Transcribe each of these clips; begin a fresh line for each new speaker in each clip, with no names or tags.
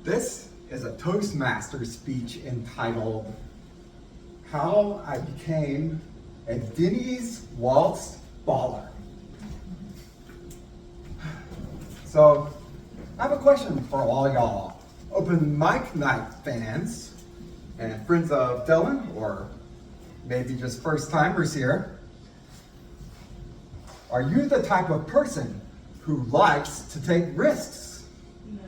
This is a Toastmasters speech entitled, How I Became a Viennese Waltz Baller. So, I have a question for all y'all open mic night fans and friends of Dylan, or maybe just first timers here. Are you the type of person who likes to take risks? No.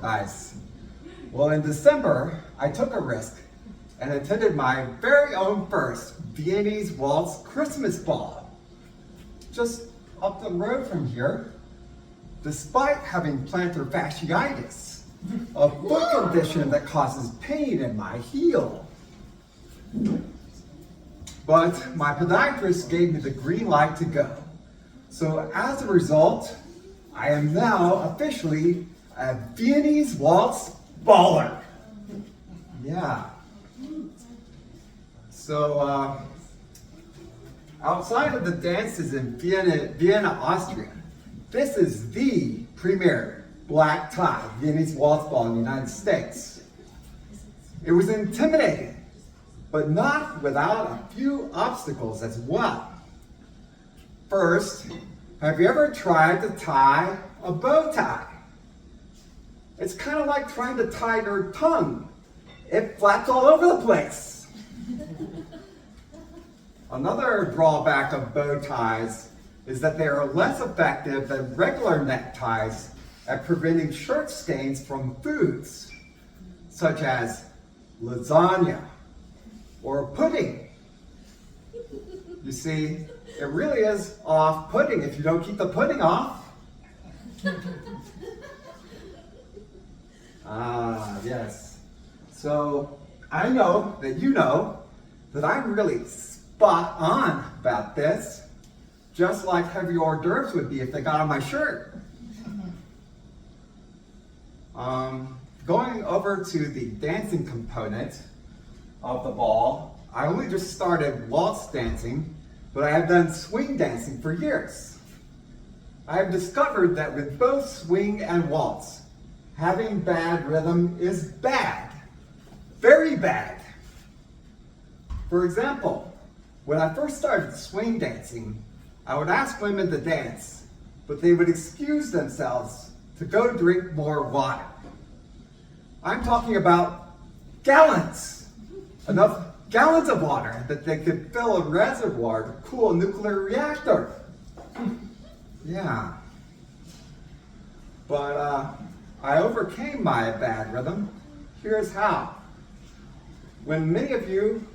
Nice. Well, in December, I took a risk and attended my very own first Viennese Waltz Christmas Ball, just up the road from here, despite having plantar fasciitis, a foot condition that causes pain in my heel. But my podiatrist gave me the green light to go. So as a result, I am now officially a Viennese Waltz Baller. Yeah. So outside of the dances in Vienna, Austria, this is the premier black tie Viennese Waltz Ball in the United States. It was intimidating, but not without a few obstacles as well. First, have you ever tried to tie a bow tie? It's kind of like trying to tie your tongue. It flaps all over the place. Another drawback of bow ties is that they are less effective than regular neckties at preventing shirt stains from foods, such as lasagna or pudding. You see, it really is off-putting if you don't keep the pudding off. Yes. So, I know that you know that I'm really spot on about this, just like heavy hors d'oeuvres would be if they got on my shirt. Going over to the dancing component of the ball, I only just started waltz dancing, but I have done swing dancing for years. I have discovered that with both swing and waltz, having bad rhythm is bad. Very bad. For example, when I first started swing dancing, I would ask women to dance, but they would excuse themselves to go drink more water. I'm talking about gallons. Enough gallons of water that they could fill a reservoir to cool a nuclear reactor. Yeah. But I overcame my bad rhythm. Here's how. When many of you,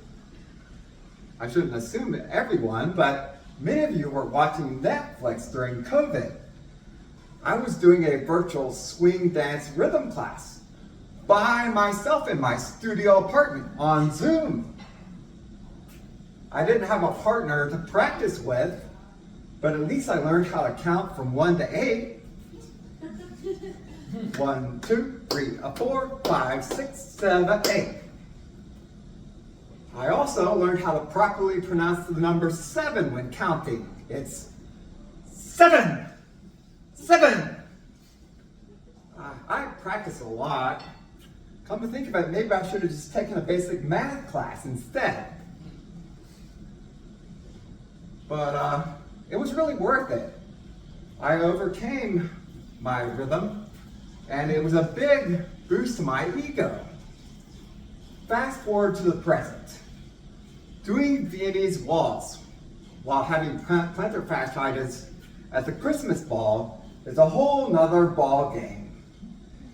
I shouldn't assume everyone, but many of you were watching Netflix during COVID, I was doing a virtual swing dance rhythm class by myself in my studio apartment on Zoom. I didn't have a partner to practice with, but at least I learned how to count from 1 to 8. 1, 2, 3, 4, 5, 6, 7, 8. I also learned how to properly pronounce the number 7 when counting. It's 7! 7! I practice a lot. Come to think of it, maybe I should have just taken a basic math class instead. But it was really worth it. I overcame my rhythm, and it was a big boost to my ego. Fast forward to the present. Doing Viennese waltz while having plantar fasciitis at the Christmas ball is a whole nother ball game.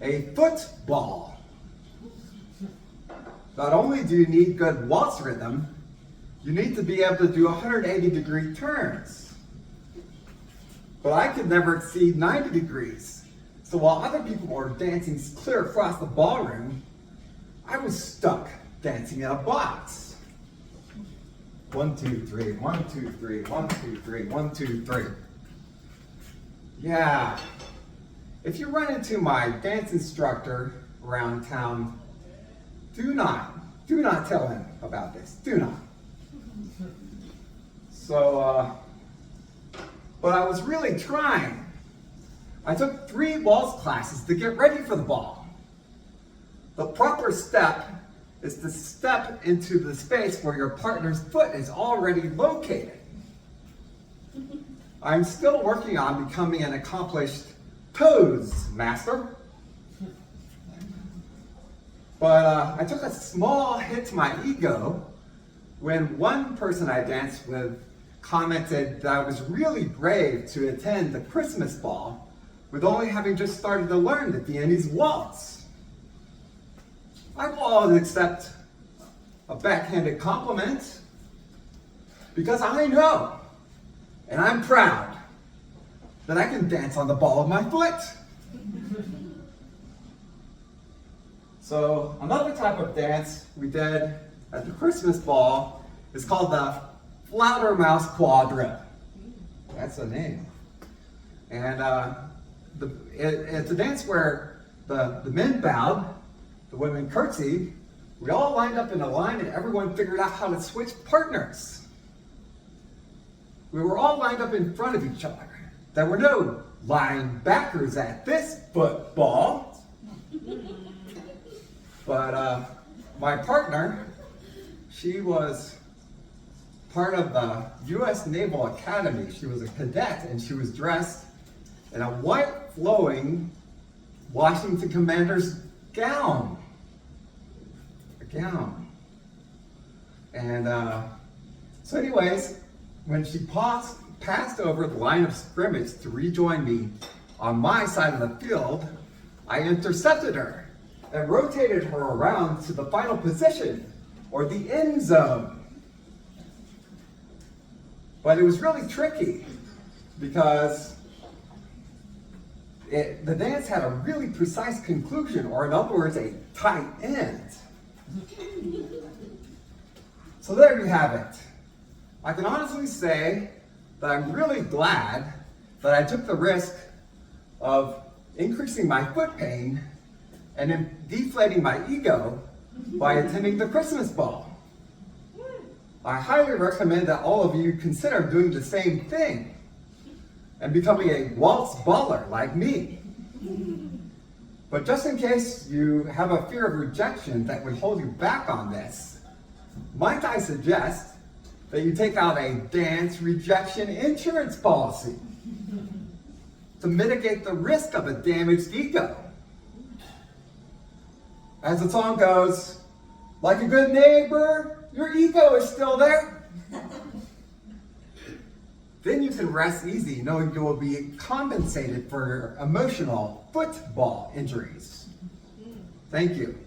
A football. Not only do you need good waltz rhythm, you need to be able to do 180-degree turns. But I could never exceed 90 degrees. So while other people were dancing clear across the ballroom, I was stuck dancing in a box. 1, 2, 3, 1, 2, 3, 1, 2, 3, 1, 2, 3. Yeah. If you run into my dance instructor around town, do not tell him about this. Do not. So, but I was really trying. I took 3 waltz classes to get ready for the ball. The proper step is to step into the space where your partner's foot is already located. I'm still working on becoming an accomplished pose master. But I took a small hit to my ego when one person I danced with commented that I was really brave to attend the Christmas ball with only having just started to learn the Viennese Waltz. I will always accept a backhanded compliment because I know and I'm proud that I can dance on the ball of my foot. So another type of dance we did at the Christmas ball is called the Flautermouse Quadrille. That's the name. And it's a dance where the men bowed, the women curtsied, we all lined up in a line and everyone figured out how to switch partners. We were all lined up in front of each other. There were no linebackers at this football. But my partner, she was part of the U.S. Naval Academy. She was a cadet and she was dressed in a white flowing Washington Commander's gown. A gown. And so anyways, when she passed over the line of scrimmage to rejoin me on my side of the field, I intercepted her and rotated her around to the final position, or the end zone. But it was really tricky because the dance had a really precise conclusion, or in other words, a tight end. So there you have it. I can honestly say that I'm really glad that I took the risk of increasing my foot pain and deflating my ego by attending the Christmas ball. I highly recommend that all of you consider doing the same thing and becoming a waltz baller like me. But just in case you have a fear of rejection that would hold you back on this, might I suggest that you take out a dance rejection insurance policy to mitigate the risk of a damaged ego. As the song goes, like a good neighbor, your ego is still there. Then you can rest easy knowing you will be compensated for your emotional football injuries. Thank you.